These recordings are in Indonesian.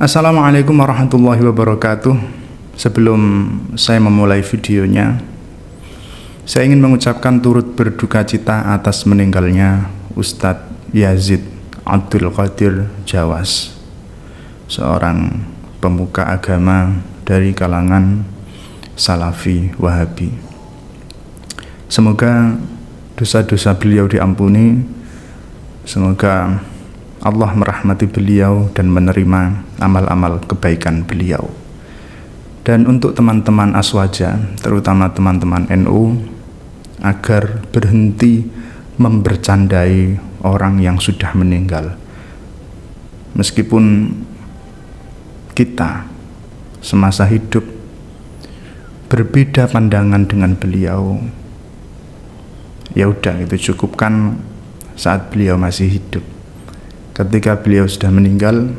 Assalamualaikum warahmatullahi wabarakatuh. Sebelum saya memulai videonya, saya ingin mengucapkan turut berduka cita atas meninggalnya Ustadz Yazid Abdul Qadir Jawas, seorang pemuka agama dari kalangan Salafi Wahabi. Semoga dosa-dosa beliau diampuni, semoga Allah merahmati beliau dan menerima amal-amal kebaikan beliau. Dan untuk teman-teman Aswaja, terutama teman-teman NU, agar berhenti membercandai orang yang sudah meninggal. Meskipun kita semasa hidup berbeda pandangan dengan beliau, ya udah, itu cukupkan saat beliau masih hidup. Ketika beliau sudah meninggal,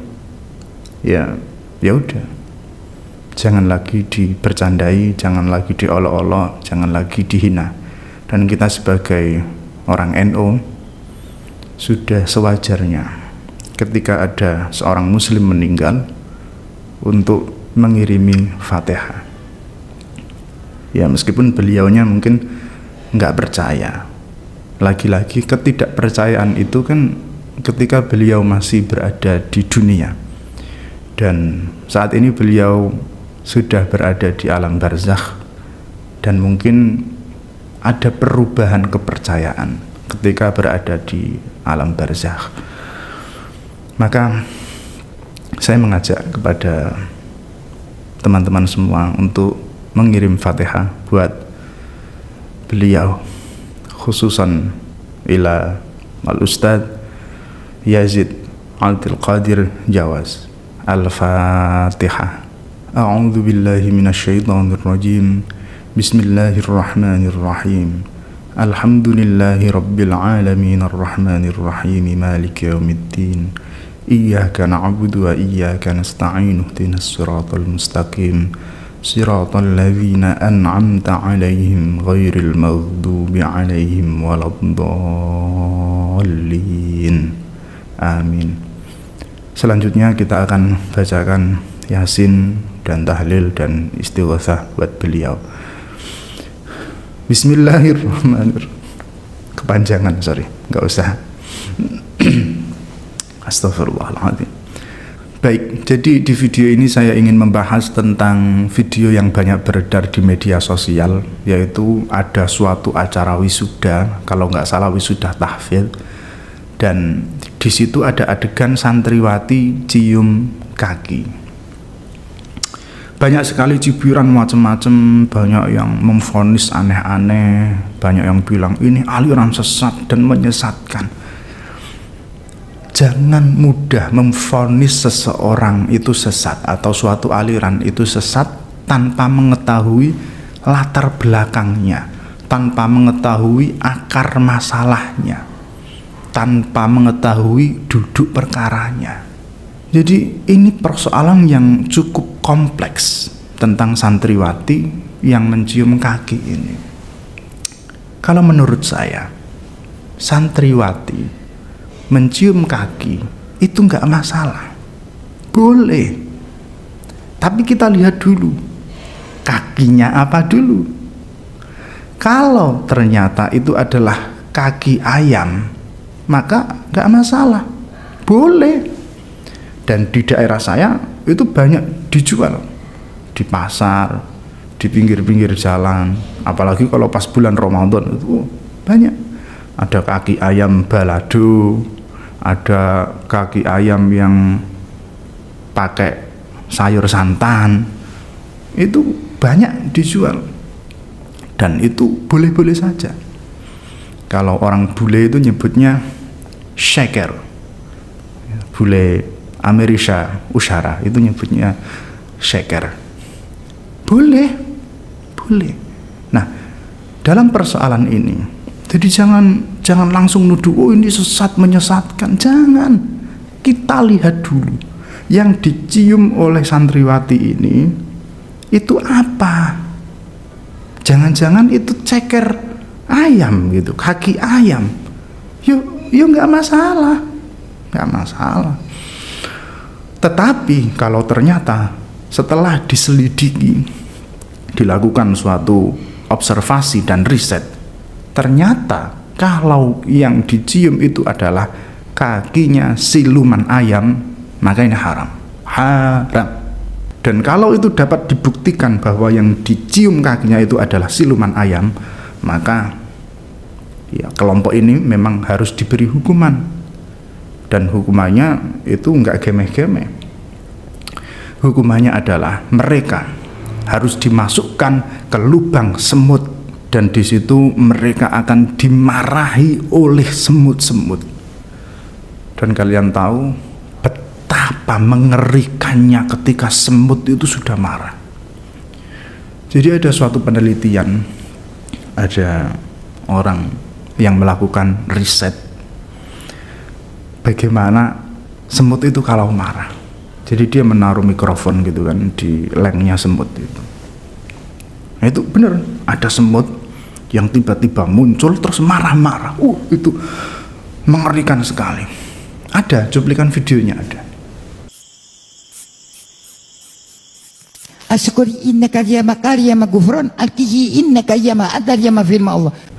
ya udah, jangan lagi dibercandai, jangan lagi diolok-olok, jangan lagi dihina. Dan kita sebagai orang NU sudah sewajarnya ketika ada seorang muslim meninggal untuk mengirimi Fatihah. Ya, meskipun beliaunya mungkin nggak percaya. Lagi-lagi ketidakpercayaan itu kan ketika beliau masih berada di dunia, dan saat ini beliau sudah berada di alam barzakh, dan mungkin ada perubahan kepercayaan ketika berada di alam barzakh. Maka saya mengajak kepada teman-teman semua untuk mengirim Fatihah buat beliau, khususan ila al-Ustadz Yazid Abdul Qadir Jawas. Al-Fatihah. A'udzu billahi minasyaitonir rajim. Bismillahirrahmanirrahim. Alhamdulillahi rabbil alamin arrahmanir rahim maliki yaumiddin. Iyyaka na'budu wa iyyaka nasta'in ihdinas siratal mustaqim. Siratal ladzina an'amta 'alaihim ghairil maghdubi 'alaihim waladdallin. Amin. Selanjutnya kita akan bacakan Yasin dan tahlil dan istighosah buat beliau. Bismillahirrahmanirrahim. Kepanjangan, nggak usah. Astagfirullahaladzim. Baik, jadi di video ini saya ingin membahas tentang video yang banyak beredar di media sosial, yaitu ada suatu acara wisuda, kalau nggak salah wisuda tahfidz, dan di situ ada adegan santriwati cium kaki. Banyak sekali cibiran macam-macam, banyak yang memvonis aneh-aneh, banyak yang bilang ini aliran sesat dan menyesatkan. Jangan mudah memvonis seseorang itu sesat atau suatu aliran itu sesat tanpa mengetahui latar belakangnya, tanpa mengetahui akar masalahnya, tanpa mengetahui duduk perkaranya. Jadi ini persoalan yang cukup kompleks tentang santriwati yang mencium kaki ini. Kalau menurut saya, santriwati mencium kaki itu nggak masalah, boleh. Tapi kita lihat dulu kakinya apa dulu. Kalau ternyata itu adalah kaki ayam, maka nggak masalah, boleh. Dan di daerah saya itu banyak dijual di pasar, di pinggir-pinggir jalan, apalagi kalau pas bulan Ramadan itu banyak. Ada kaki ayam balado, ada kaki ayam yang pakai sayur santan, itu banyak dijual, dan itu boleh-boleh saja. Kalau orang bule itu nyebutnya shaker, bule Amerika Usara itu nyebutnya shaker. Boleh. Nah, dalam persoalan ini, jadi jangan langsung nuduh, oh ini sesat menyesatkan. Jangan. Kita lihat dulu yang dicium oleh santriwati ini itu apa. Jangan-jangan itu ceker ayam gitu, kaki ayam. Yuk nggak masalah. Tetapi kalau ternyata setelah diselidiki, dilakukan suatu observasi dan riset, ternyata kalau yang dicium itu adalah kakinya siluman ayam, maka ini haram. Dan kalau itu dapat dibuktikan bahwa yang dicium kakinya itu adalah siluman ayam, maka ya kelompok ini memang harus diberi hukuman, dan hukumannya itu enggak gemeh-gemeh. Hukumannya adalah mereka harus dimasukkan ke lubang semut, dan di situ mereka akan dimarahi oleh semut-semut. Dan kalian tahu betapa mengerikannya ketika semut itu sudah marah. Jadi ada suatu penelitian, ada orang yang melakukan riset bagaimana semut itu kalau marah. Jadi dia menaruh mikrofon gitu kan di lengnya semut itu. Nah itu benar, ada semut yang tiba-tiba muncul terus marah-marah. Itu mengerikan sekali. Ada cuplikan videonya, ada.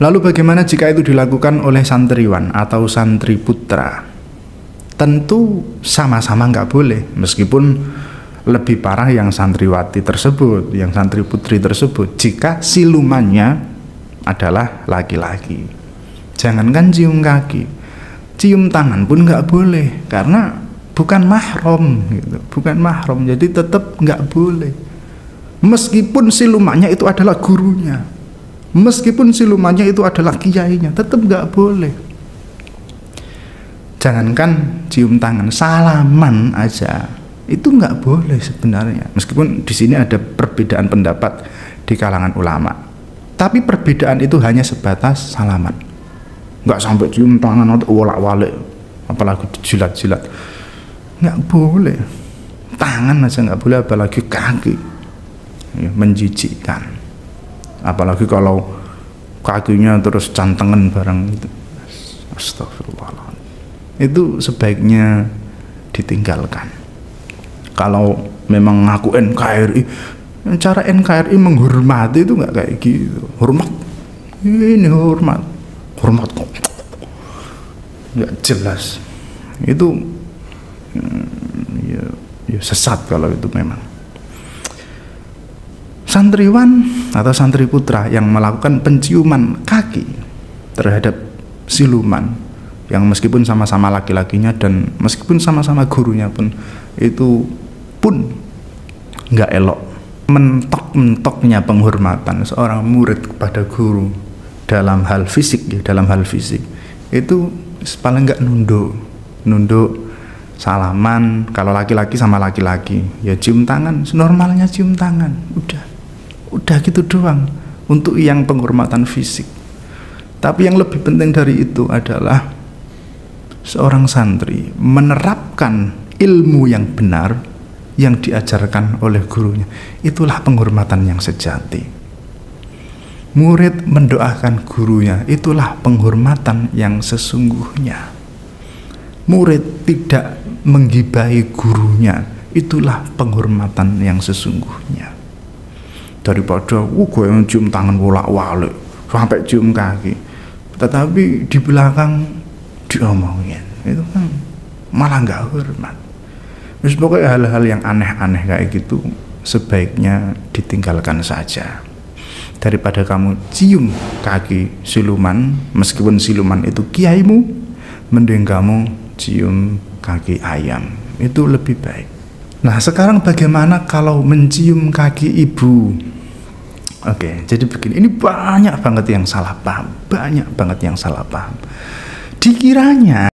Lalu bagaimana jika itu dilakukan oleh santriwan atau santri putra? Tentu sama-sama nggak boleh, meskipun lebih parah yang santriwati tersebut, yang santri putri tersebut, jika silumannya adalah laki-laki. Jangankan cium kaki, cium tangan pun nggak boleh, karena bukan mahram gitu, bukan mahram, jadi tetap nggak boleh. Meskipun silumannya itu adalah gurunya, meskipun silumannya itu adalah kiainya, tetap nggak boleh. Jangankan cium tangan, salaman aja itu nggak boleh sebenarnya. Meskipun di sini ada perbedaan pendapat di kalangan ulama, tapi perbedaan itu hanya sebatas salaman, nggak sampai cium tangan atau wolak-walik, apalagi jilat-jilat, nggak boleh. Tangan aja nggak boleh, apalagi kaki, ya, menjijikkan. Apalagi kalau kakinya terus cantengan bareng itu, astagfirullahaladzim. Itu sebaiknya ditinggalkan. Kalau memang ngaku NKRI, cara NKRI menghormati itu nggak kayak gitu. Hormat, ini hormat kok nggak jelas. Itu ya sesat kalau itu memang. Santriwan atau santri putra yang melakukan penciuman kaki terhadap siluman, yang meskipun sama-sama laki-lakinya dan meskipun sama-sama gurunya pun, itu pun nggak elok. Mentok-mentoknya penghormatan seorang murid kepada guru dalam hal fisik, ya, dalam hal fisik itu paling nggak nunduk, salaman. Kalau laki-laki sama laki-laki, ya cium tangan, normalnya cium tangan, udah gitu doang untuk yang penghormatan fisik. Tapi yang lebih penting dari itu adalah seorang santri menerapkan ilmu yang benar yang diajarkan oleh gurunya. Itulah penghormatan yang sejati. Murid mendoakan gurunya, itulah penghormatan yang sesungguhnya. Murid tidak menggibahi gurunya, itulah penghormatan yang sesungguhnya. Daripada gue yang cium tangan bolak-balik sampai cium kaki, tetapi di belakang diomongin, itu kan malah nggak hormat. Terus pokoknya hal-hal yang aneh-aneh kayak gitu sebaiknya ditinggalkan saja. Daripada kamu cium kaki siluman, meskipun siluman itu kiaimu, mending kamu cium kaki ayam, itu lebih baik. Nah sekarang bagaimana kalau mencium kaki ibu? Oke, jadi begini, ini banyak banget yang salah paham, Dikiranya